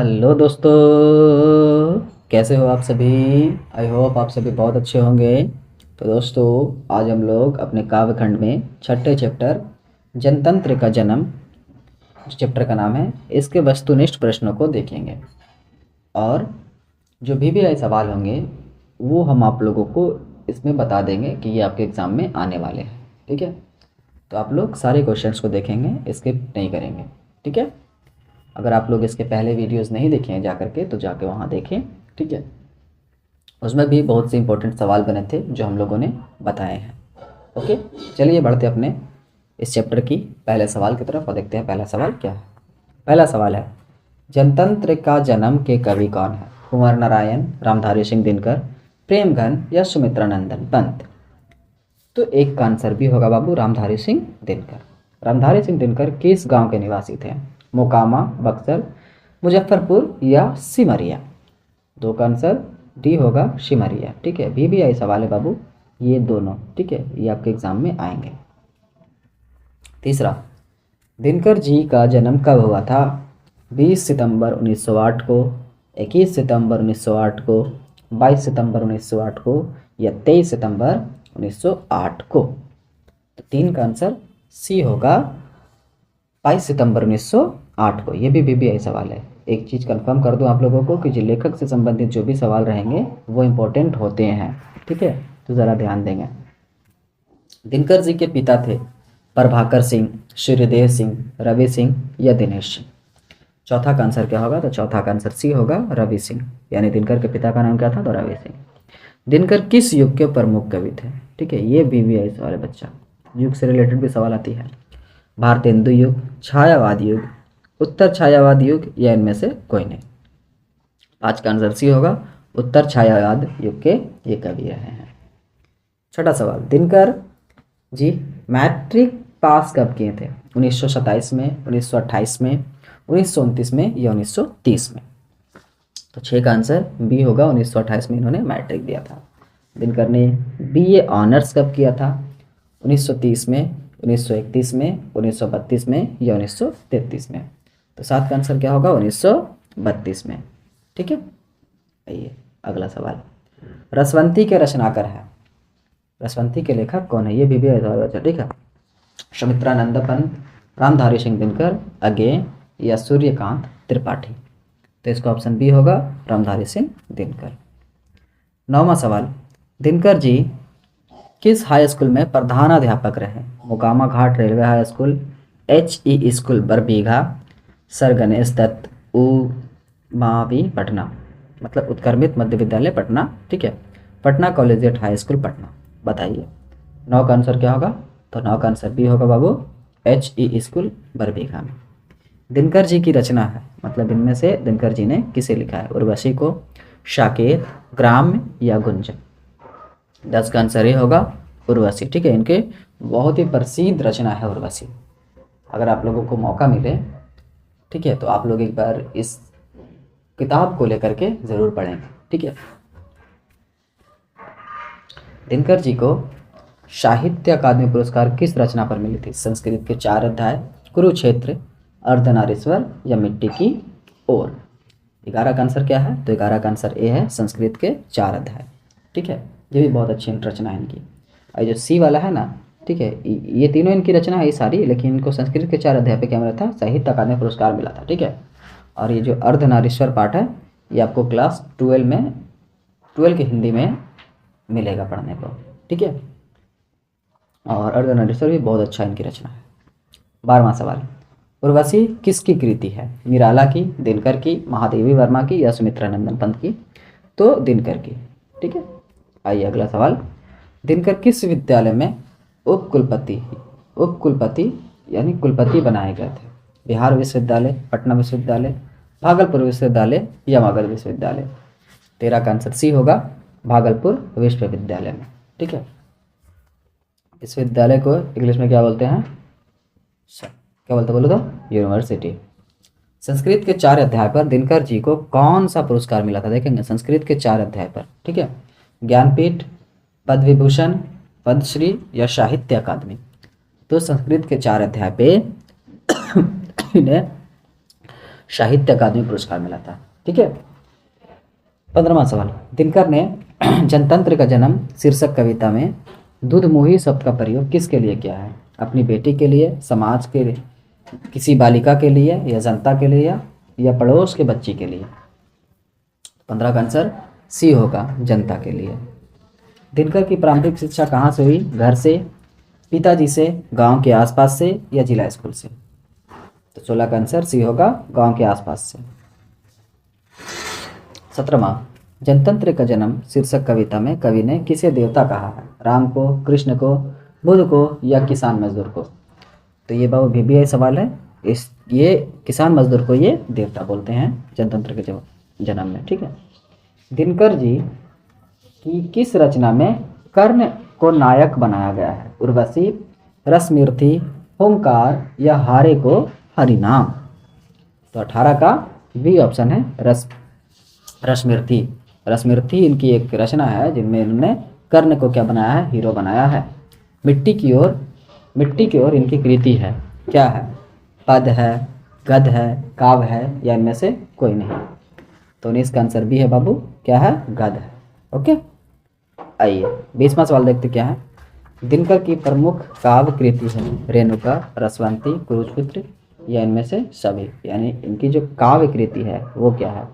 Hello दोस्तों, कैसे हो आप सभी। आई होप आप सभी बहुत अच्छे होंगे। तो दोस्तों, आज हम लोग अपने काव्य खंड में छठे चैप्टर जनतंत्र का जन्म, इस चैप्टर का नाम है, इसके वस्तुनिष्ठ प्रश्नों को देखेंगे। और जो भी सवाल होंगे वो हम आप लोगों को इसमें बता देंगे कि ये आपके एग्ज़ाम में आने वाले हैं। ठीक है, तो आप लोग सारे क्वेश्चंस को देखेंगे, स्किप नहीं करेंगे। ठीक है, अगर आप लोग इसके पहले वीडियोस नहीं देखे हैं जा करके तो जाके वहाँ देखें। ठीक है, उसमें भी बहुत से इंपॉर्टेंट सवाल बने थे जो हम लोगों ने बताए हैं। ओके, चलिए बढ़ते अपने इस चैप्टर की पहले सवाल की तरफ और देखते हैं पहला सवाल क्या है। पहला सवाल है, जनतंत्र का जन्म के कवि कौन है? कुंवर नारायण, रामधारी सिंह दिनकर, प्रेमघन या सुमित्रानंदन पंत? तो एक का आंसर भी होगा बाबू, रामधारी सिंह दिनकर। रामधारी सिंह दिनकर किस गांव के निवासी थे? मोकामा, बक्सर, मुजफ्फरपुर या सिमरिया? दो का आंसर डी होगा, सिमरिया। ठीक है, भी आई सवाल है बाबू, ये दोनों। ठीक है, ये आपके एग्जाम में आएंगे। तीसरा, दिनकर जी का जन्म कब हुआ था? 20 सितंबर 1908 को, 21 सितंबर 1908 को, 22 सितंबर 1908 को या 23 सितंबर 1908 को? तो तीन का आंसर सी होगा, 22 सितंबर 1908 को। ये भी आई सवाल है। एक चीज़ कंफर्म कर दूं आप लोगों को कि जो लेखक से संबंधित जो भी सवाल रहेंगे वो इम्पोर्टेंट होते हैं। ठीक है, तो ज़रा ध्यान देंगे। दिनकर जी के पिता थे प्रभाकर सिंह, सूर्यदेव सिंह, रवि सिंह या दिनेश सिंह? चौथा का आंसर क्या होगा? तो चौथा का आंसर सी होगा, रवि सिंह। यानी दिनकर के पिता का नाम क्या था? तो रवि सिंह। दिनकर किस युग के प्रमुख कवि थे? ठीक है, ये भी आई सवाल है बच्चा, युग से रिलेटेड भी सवाल आती है। भारतेंदु युग, छायावाद युग, उत्तर छायावाद युग या इनमें से कोई नहीं? पाँच का आंसर सी होगा, उत्तर छायावाद युग के ये कवि रहे हैं। छठा सवाल, दिनकर जी मैट्रिक पास कब किए थे? 1927 में, 1928 में, 1929 में या 1930 में? तो छः का आंसर बी होगा, 1928 में इन्होंने मैट्रिक दिया था। दिनकर ने बीए ऑनर्स कब किया था? 1930 में, 1931 में, 1932 में या 1933 में? तो सात का आंसर क्या होगा? 1932 में। ठीक है, आइए अगला सवाल, रसवंती के रचनाकार है, रसवंती के लेखक कौन है? ये भी बच्चा। ठीक है, सुमित्रानंद पंत, रामधारी सिंह दिनकर, अगेय या सूर्यकांत त्रिपाठी? तो इसका ऑप्शन बी होगा, रामधारी सिंह दिनकर। नौवां सवाल, दिनकर जी किस हाई स्कूल में प्रधानाध्यापक रहे? Mokama Ghat railway high school, HE school Barbigha, sir Ganesh Dutt उमावी पटना, मतलब उत्क्रमित मध्य विद्यालय पटना। ठीक है, Patna collegiate high school Patna. बताइए नौ का आंसर क्या होगा? तो नौ का आंसर बी होगा बाबू, HE स्कूल बरबीघा में। दिनकर जी की रचना है, मतलब इनमें से दिनकर जी ने किसे लिखा है? उर्वशी को, साकेत, ग्राम्य या गुंजन? 10 का आंसर ये होगा, उर्वशी। ठीक है, इनके बहुत ही प्रसिद्ध रचना है उर्वशी। अगर आप लोगों को मौका मिले, ठीक है, तो आप लोग एक बार इस किताब को लेकर के ज़रूर पढ़ेंगे। ठीक है, दिनकर जी को साहित्य अकादमी पुरस्कार किस रचना पर मिली थी? संस्कृत के 4 अध्याय, कुरुक्षेत्र, अर्धनारीश्वर या मिट्टी की ओर? 11 का आंसर क्या है? तो 11 का आंसर ए है, संस्कृत के 4 अध्याय। ठीक है, ये भी बहुत अच्छी रचना है इनकी। और जो सी वाला है ना, ठीक है, ये तीनों इनकी रचना है ये सारी, लेकिन इनको संस्कृत के 4 अध्याय पे क्या मिला था? साहित्य अकादमी पुरस्कार मिला था। ठीक है, और ये जो अर्धनारीश्वर पाठ है ये आपको क्लास 12 में, 12 की हिंदी में मिलेगा पढ़ने को। ठीक है, और अर्धनारीश्वर भी बहुत अच्छा इनकी रचना है। 12वां सवाल, उर्वशी किसकी कृति है? निराला की, दिनकर की, महादेवी वर्मा की या सुमित्रानंदन पंत की? तो दिनकर की। ठीक है, आइए अगला सवाल, दिनकर किस विद्यालय में उप कुलपति यानी कुलपति बनाए गए थे? बिहार विश्वविद्यालय, पटना विश्वविद्यालय, भागलपुर विश्वविद्यालय या मगध विश्वविद्यालय? 13 का आंसर सी होगा, भागलपुर विश्वविद्यालय में। ठीक है, विश्वविद्यालय को इंग्लिश में क्या बोलते हैं? क्या बोलते बोलो तो? यूनिवर्सिटी। संस्कृत के 4 अध्याय पर दिनकर जी को कौन सा पुरस्कार मिला था? देखेंगे संस्कृत के 4 अध्याय पर। ठीक है, ज्ञानपीठ, पद्मविभूषण, पद्मश्री या साहित्य अकादमी? तो संस्कृत के 4 अध्याय पे इन्हें साहित्य अकादमी पुरस्कार मिला था। ठीक है। 15वां सवाल, दिनकर ने जनतंत्र का जन्म शीर्षक कविता में दूधमुही शब्द का प्रयोग किसके लिए किया है? अपनी बेटी के लिए, समाज के लिए, किसी बालिका के लिए, या जनता के लिए, या पड़ोस के बच्ची के लिए? 15 का आंसर सी होगा, जनता के लिए। दिनकर की प्रारंभिक शिक्षा कहाँ से हुई? घर से, पिताजी से, गांव के आसपास से, या जिला स्कूल से? तो 16 का आंसर सी होगा, गांव के आसपास से। 17वां, जनतंत्र का जन्म शीर्षक कविता में कवि ने किसे देवता कहा है? राम को, कृष्ण को, बुद्ध को, या किसान मजदूर को? तो ये बहुत VBI सवाल है। ये किसान मजदूर को ये देवता बोलते हैं जनतंत्र के जन्म में। ठीक है। दिनकर जी की किस रचना में कर्ण को नायक बनाया गया है? उर्वशी, रसमीर्थी, होमकार, या हारे को हरिनाम? तो 18 का बी ऑप्शन है, रसमीर्थी। रसमीर्थी इनकी एक रचना है जिनमें इन्होंने कर्ण को क्या बनाया है? हीरो बनाया है। मिट्टी की ओर इनकी कृति है, क्या है? पद है, गद्य है, काव्य है, या इनमें से कोई नहीं? तो 19 का आंसर भी है बाबू, क्या है? गद्य है। ओके। आइए 20वां सवाल देखते क्या है। दिनकर की प्रमुख काव्य कृति है रेणुका, रसवंती, कुरुक्षपुत्र, या इनमें से सभी? यानी इनकी जो काव्य कृति है वो क्या है,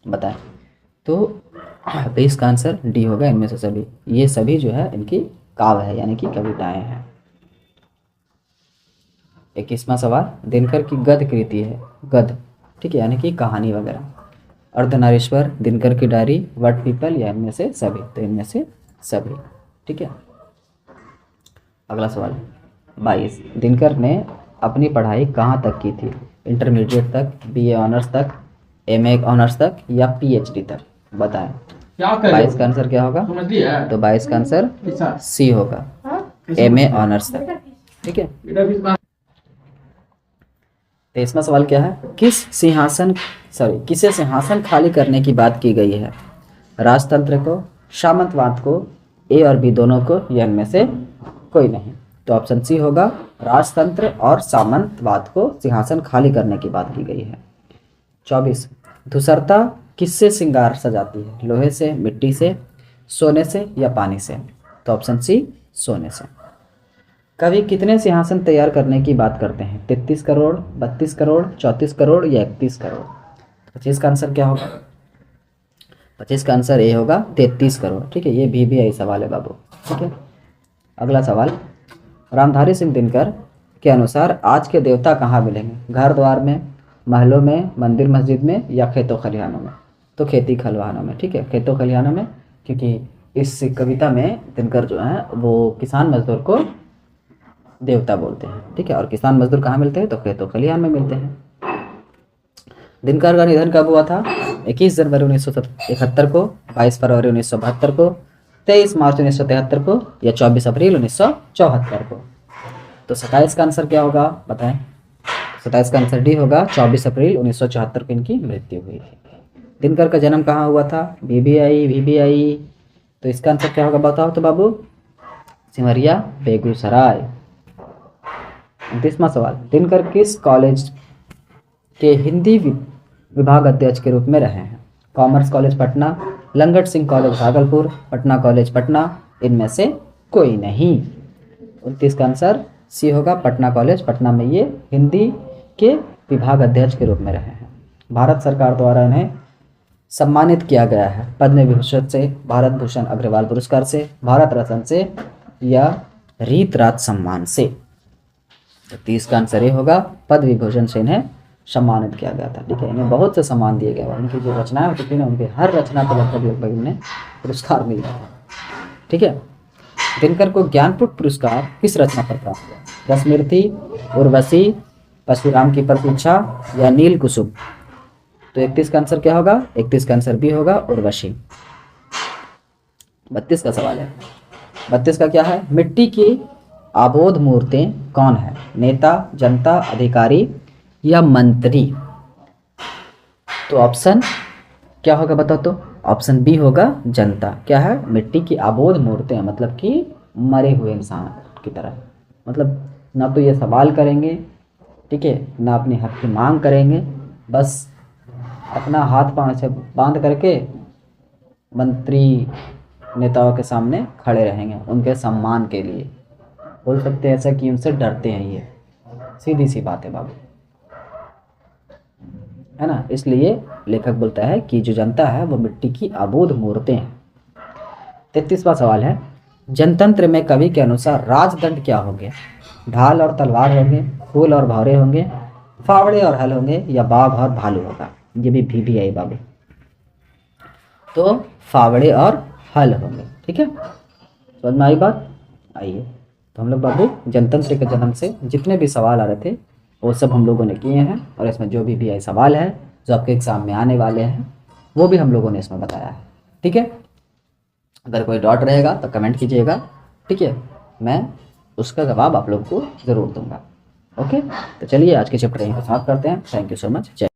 बताएं। तो 20 का आंसर डी होगा, इनमें से सभी। ये सभी जो है इनकी काव्य है, यानी कि कविताएं हैं। 21वां सवाल, दिनकर की गद्य कृति है, गद्य, ठीक है, यानी कि कहानी वगैरह। अर्धनारीश्वर, दिनकर की डायरी, वट पीपल, या इनमें से सभी? तो इनमें से सभी। ठीक है। अगला सवाल 22, दिनकर ने अपनी पढ़ाई कहाँ तक की थी? इंटरमीडिएट तक, BA ऑनर्स तक, MA ऑनर्स तक, या PhD तक? बताएं। 22 का आंसर क्या होगा? तो 22 का आंसर सी होगा, MA ऑनर्स तक। ठीक है। 23वां सवाल क्या है? किसे सिंहासन खाली करने की बात की गई है? राजतंत्र को, सामंतवाद को, A और B दोनों को, या इनमें से कोई नहीं? तो ऑप्शन सी होगा, राजतंत्र और सामंतवाद को सिंहासन खाली करने की बात की गई है। 24, धूसरता किससे श्रृंगार सजाती है? लोहे से, मिट्टी से, सोने से, या पानी से? तो ऑप्शन सी, सोने से। कवि कितने सिंहासन तैयार करने की बात करते हैं? 33 करोड़, 32 करोड़, 34 करोड़, या 31 करोड़? 25 का आंसर क्या होगा? 25 का आंसर ए होगा, 33 करोड़। ठीक है। ये VBI सवाल है बाबू। ठीक है। अगला सवाल, रामधारी सिंह दिनकर के अनुसार आज के देवता कहाँ मिलेंगे? घर द्वार में, महलों में, मंदिर मस्जिद में, या खेतों खलिहानों में? तो खेती खलिहानों में। ठीक है, खेतों खलिहानों में, क्योंकि इस कविता में दिनकर जो है वो किसान मजदूर को देवता बोलते हैं। ठीक है। और किसान मजदूर कहाँ मिलते हैं? तो खेतों खलिहान में मिलते हैं। दिनकर का निधन कब हुआ था? 21 जनवरी 1971 को, 22 फरवरी 1972 को, 23 मार्च 1973 को, या 24 अप्रैल 1974 को? तो 27 का आंसर क्या होगा, बताएं। 27 का आंसर डी होगा, 24 अप्रैल 1974 को इनकी मृत्यु हुई थी। दिनकर का जन्म कहाँ हुआ था? VBI। तो इसका आंसर क्या होगा, बताओ तो बाबू। सिमरिया, बेगूसराय। 29वां सवाल, दिनकर किस कॉलेज के हिंदी विभाग अध्यक्ष के रूप में रहे हैं? Commerce college Patna, Langat Singh college Bhagalpur, Patna college Patna, इनमें से कोई नहीं? 29 का आंसर सी होगा, पटना कॉलेज पटना में ये हिंदी के विभाग अध्यक्ष के रूप में रहे हैं। भारत सरकार द्वारा इन्हें सम्मानित किया गया है पद्म विभूषण से, भारत भूषण अग्रवाल पुरस्कार से, भारत रत्न से, या रीत राज सम्मान से? तो 30 का आंसर ये होगा, पद्म विभूषण से इन्हें सम्मानित किया गया था। ठीक है। इन्हें बहुत से सम्मान दिए गए हैं। उनकी जो रचनाएं होती थी ना, उनके हर रचना पर लगभग इन्हें पुरस्कार मिलता था। ठीक है। दिनकर को ज्ञानपीठ पुरस्कार किस रचना पर प्राप्त हुआ? रसमीर्थी, उर्वशी, परशुराम की प्रतीक्षा, या नील कुसुम? तो 31 का आंसर क्या होगा? 31 का आंसर भी होगा, उर्वशी। 32 का सवाल है। 32 का क्या है? मिट्टी की आबोध मूर्तें कौन है? नेता, जनता, अधिकारी, या मंत्री? तो ऑप्शन क्या होगा, बताओ तो। ऑप्शन बी होगा, जनता। क्या है? मिट्टी की आबोध मूर्तें, मतलब कि मरे हुए इंसान की तरह। मतलब ना तो ये सवाल करेंगे ठीक है, ना अपने हक की मांग करेंगे, बस अपना हाथ पांव से बांध करके मंत्री नेताओं के सामने खड़े रहेंगे उनके सम्मान के लिए। बोल सकते हैं ऐसा कि उनसे डरते हैं, ये सीधी सी बात है बाबू, है ना। इसलिए लेखक बोलता है कि जो जनता है वो मिट्टी की अबोध मूर्तें हैं। 33वां सवाल है, जनतंत्र में कवि के अनुसार राजदंड क्या होंगे? ढाल और तलवार होंगे, फूल और भौरे होंगे, फावड़े और हल होंगे, या बाघ और भालू होगा? ये भी आई बाबू। तो फावड़े और हल होंगे, ठीक है, समझ में आई बात? आइए, तो हम लोग बाबू जनतंत्र के जन्म से जितने भी सवाल आ रहे थे वो सब हम लोगों ने किए हैं, और इसमें जो भी आई सवाल है जो आपके एग्ज़ाम में आने वाले हैं वो भी हम लोगों ने इसमें बताया है, ठीक है। अगर कोई डाउट रहेगा तो कमेंट कीजिएगा, ठीक है, मैं उसका जवाब आप लोग को ज़रूर दूंगा। ओके, तो चलिए आज के चैप्टर यहीं पर समाप्त करते हैं। Thank you so much. जय